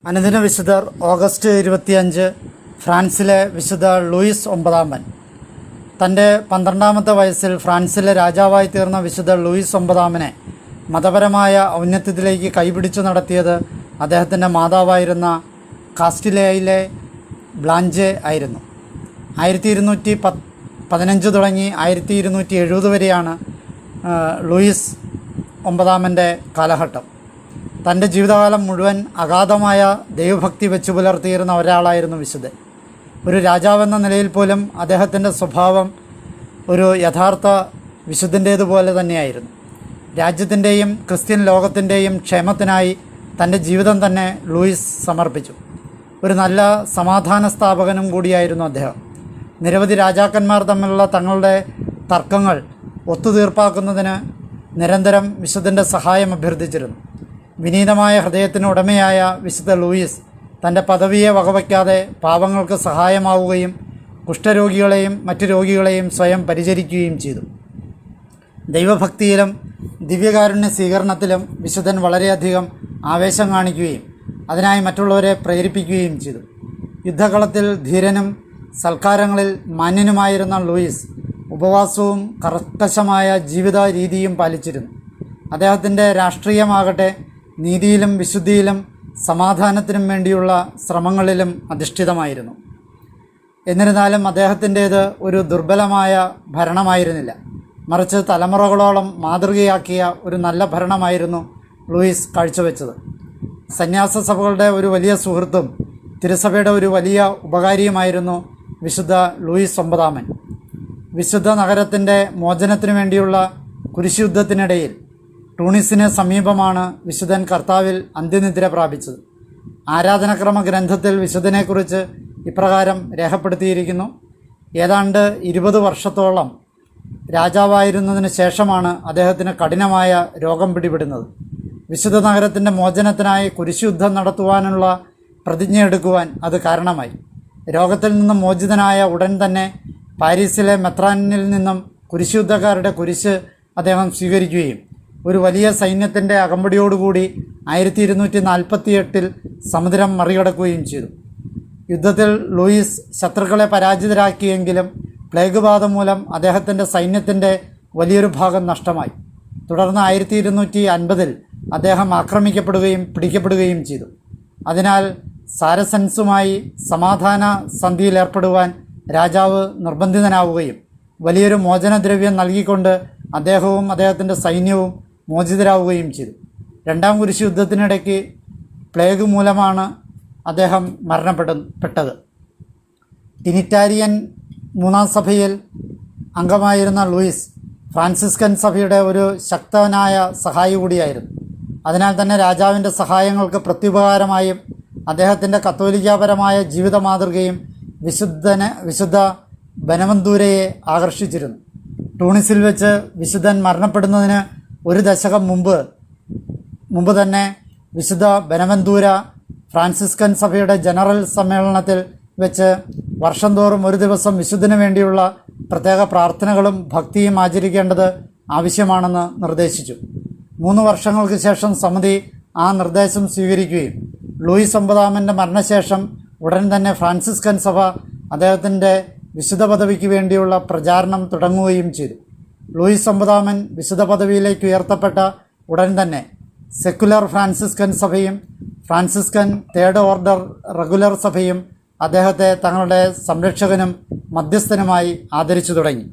അനുദിന വിശുദ്ധർ ഓഗസ്റ്റ് 25 ഫ്രാൻസിലെ വിശുദ്ധ ലൂയിസ് ഒമ്പതാമൻ. തൻ്റെ 12ാമത്തെ വയസ്സിൽ ഫ്രാൻസിലെ രാജാവായി തീർന്ന വിശുദ്ധ ലൂയിസ് ഒമ്പതാമനെ മതപരമായ ഔന്നത്യത്തിലേക്ക് കൈപിടിച്ചു നടത്തിയത് അദ്ദേഹത്തിൻ്റെ മാതാവായിരുന്ന കാസ്റ്റിലയിലെ ബ്ലാഞ്ചെ ആയിരുന്നു. 1215 തുടങ്ങി 1270 വരെയാണ് ലൂയിസ് ഒമ്പതാമൻ്റെ കാലഘട്ടം. തൻ്റെ ജീവിതകാലം മുഴുവൻ അഗാധമായ ദൈവഭക്തി വെച്ചു പുലർത്തിയിരുന്ന ഒരാളായിരുന്നു വിശുദ്ധൻ. ഒരു രാജാവെന്ന നിലയിൽ പോലും അദ്ദേഹത്തിൻ്റെ സ്വഭാവം ഒരു യഥാർത്ഥ വിശുദ്ധൻ്റേതുപോലെ തന്നെയായിരുന്നു. രാജ്യത്തിൻ്റെയും ക്രിസ്ത്യൻ ലോകത്തിൻ്റെയും ക്ഷേമത്തിനായി തൻ്റെ ജീവിതം തന്നെ ലൂയിസ് സമർപ്പിച്ചു. ഒരു നല്ല സമാധാന സ്ഥാപകനും കൂടിയായിരുന്നു അദ്ദേഹം. നിരവധി രാജാക്കന്മാർ തമ്മിലുള്ള തങ്ങളുടെ തർക്കങ്ങൾ ഒത്തുതീർപ്പാക്കുന്നതിന് നിരന്തരം വിശുദ്ധൻ്റെ സഹായം അഭ്യർത്ഥിച്ചിരുന്നു. വിനീതമായ ഹൃദയത്തിന് ഉടമയായ വിശുദ്ധ ലൂയിസ് തൻ്റെ പദവിയെ വകവയ്ക്കാതെ പാവങ്ങൾക്ക് സഹായമാവുകയും കുഷ്ഠരോഗികളെയും മറ്റു രോഗികളെയും സ്വയം പരിചരിക്കുകയും ചെയ്തു. ദൈവഭക്തിയിലും ദിവ്യകാരുണ്യ സ്വീകരണത്തിലും വിശുദ്ധൻ വളരെയധികം ആവേശം കാണിക്കുകയും അതിനായി മറ്റുള്ളവരെ പ്രേരിപ്പിക്കുകയും ചെയ്തു. യുദ്ധകളത്തിൽ ധീരനും സൽക്കാരങ്ങളിൽ മാന്യനുമായിരുന്ന ലൂയിസ് ഉപവാസവും കർക്കശമായ ജീവിത രീതിയും പാലിച്ചിരുന്നു. അദ്ദേഹത്തിൻ്റെ രാഷ്ട്രീയമാകട്ടെ നീതിയിലും വിശുദ്ധിയിലും സമാധാനത്തിനും വേണ്ടിയുള്ള ശ്രമങ്ങളിലും അധിഷ്ഠിതമായിരുന്നു. എന്നിരുന്നാലും അദ്ദേഹത്തിൻ്റേത് ഒരു ദുർബലമായ ഭരണമായിരുന്നില്ല. മറിച്ച് തലമുറകളോളം മാതൃകയാക്കിയ ഒരു നല്ല ഭരണമായിരുന്നു ലൂയിസ് കാഴ്ചവെച്ചത്. സന്യാസ സഭകളുടെ ഒരു വലിയ സുഹൃത്തും തിരുസഭയുടെ ഒരു വലിയ ഉപകാരിയുമായിരുന്നു വിശുദ്ധ ലൂയിസ് ഒമ്പതാമൻ. വിശുദ്ധ നഗരത്തിൻ്റെ മോചനത്തിനു വേണ്ടിയുള്ള കുരിശുയുദ്ധത്തിനിടയിൽ ടൂണിസിന് സമീപമാണ് വിശുദ്ധൻ കർത്താവിൽ അന്ത്യനിദ്ര പ്രാപിച്ചത്. ആരാധനക്രമ ഗ്രന്ഥത്തിൽ വിശുദ്ധനെക്കുറിച്ച് ഇപ്രകാരം രേഖപ്പെടുത്തിയിരിക്കുന്നു: ഏതാണ്ട് 20 വർഷത്തോളം രാജാവായിരുന്നതിന് ശേഷമാണ് അദ്ദേഹത്തിന് കഠിനമായ രോഗം പിടിപെടുന്നത്. വിശുദ്ധ നഗരത്തിൻ്റെ മോചനത്തിനായി കുരിശുയുദ്ധം നടത്തുവാനുള്ള പ്രതിജ്ഞയെടുക്കുവാൻ അത് കാരണമായി. രോഗത്തിൽ നിന്നും മോചിതനായ ഉടൻ തന്നെ പാരീസിലെ മെത്രാനിൽ നിന്നും കുരിശുയുദ്ധക്കാരുടെ കുരിശ് അദ്ദേഹം സ്വീകരിക്കുകയും ഒരു വലിയ സൈന്യത്തിൻ്റെ അകമ്പടിയോടുകൂടി 1248 സമുദ്രം മറികടക്കുകയും ചെയ്തു. യുദ്ധത്തിൽ ലൂയിസ് ശത്രുക്കളെ പരാജിതരാക്കിയെങ്കിലും പ്ലേഗ് ബാധ മൂലം അദ്ദേഹത്തിൻ്റെ സൈന്യത്തിൻ്റെ വലിയൊരു ഭാഗം നഷ്ടമായി. തുടർന്ന് 1250 അദ്ദേഹം ആക്രമിക്കപ്പെടുകയും പിടിക്കപ്പെടുകയും ചെയ്തു. അതിനാൽ സാരസൻസുമായി സമാധാന സന്ധിയിലേർപ്പെടുവാൻ രാജാവ് നിർബന്ധിതനാവുകയും വലിയൊരു മോചനദ്രവ്യം നൽകിക്കൊണ്ട് അദ്ദേഹവും അദ്ദേഹത്തിൻ്റെ സൈന്യവും മോചിതരാവുകയും ചെയ്തു. രണ്ടാം കുരിശ് യുദ്ധത്തിനിടയ്ക്ക് പ്ലേഗ് മൂലമാണ് അദ്ദേഹം മരണപ്പെട്ടത്. ട്രിനിറ്റാരിയൻ മൂന്നാം സഭയിൽ അംഗമായിരുന്ന ലൂയിസ് ഫ്രാൻസിസ്കൻ സഭയുടെ ഒരു ശക്തനായ സഹായി കൂടിയായിരുന്നു. അതിനാൽ തന്നെ രാജാവിൻ്റെ സഹായങ്ങൾക്ക് പ്രത്യുപകാരമായും അദ്ദേഹത്തിൻ്റെ കത്തോലിക്കാപരമായ ജീവിത മാതൃകയും വിശുദ്ധ ബനവന്തൂരയെ ആകർഷിച്ചിരുന്നു. ടൂണിസിൽ വെച്ച് വിശുദ്ധൻ മരണപ്പെടുന്നതിന് 1 ദശകം മുമ്പ് തന്നെ വിശുദ്ധ ബനവന്തൂര ഫ്രാൻസിസ്കൻ സഭയുടെ ജനറൽ സമ്മേളനത്തിൽ വെച്ച് വർഷം തോറും ഒരു ദിവസം വിശുദ്ധന് വേണ്ടിയുള്ള പ്രത്യേക പ്രാർത്ഥനകളും ഭക്തിയും ആചരിക്കേണ്ടത് ആവശ്യമാണെന്ന് നിർദ്ദേശിച്ചു. 3 വർഷങ്ങൾക്ക് ശേഷം സമിതി ആ നിർദ്ദേശം സ്വീകരിക്കുകയും ലൂയിസ് ഒമ്പതാമൻ്റെ മരണശേഷം ഉടൻ തന്നെ ഫ്രാൻസിസ്കൻ സഭ അദ്ദേഹത്തിൻ്റെ വിശുദ്ധ പദവിക്ക് വേണ്ടിയുള്ള പ്രചാരണം തുടങ്ങുകയും ചെയ്തു. ലൂയിസ് ഒമ്പതാമൻ വിശുദ്ധ പദവിയിലേക്ക് ഉയർത്തപ്പെട്ട ഉടൻ തന്നെ സെക്കുലർ ഫ്രാൻസിസ്കൻ സഭയും ഫ്രാൻസിസ്കൻ തേർഡ് ഓർഡർ റെഗുലർ സഭയും അദ്ദേഹത്തെ തങ്ങളുടെ സംരക്ഷകനും മധ്യസ്ഥനുമായി ആദരിച്ചു തുടങ്ങി.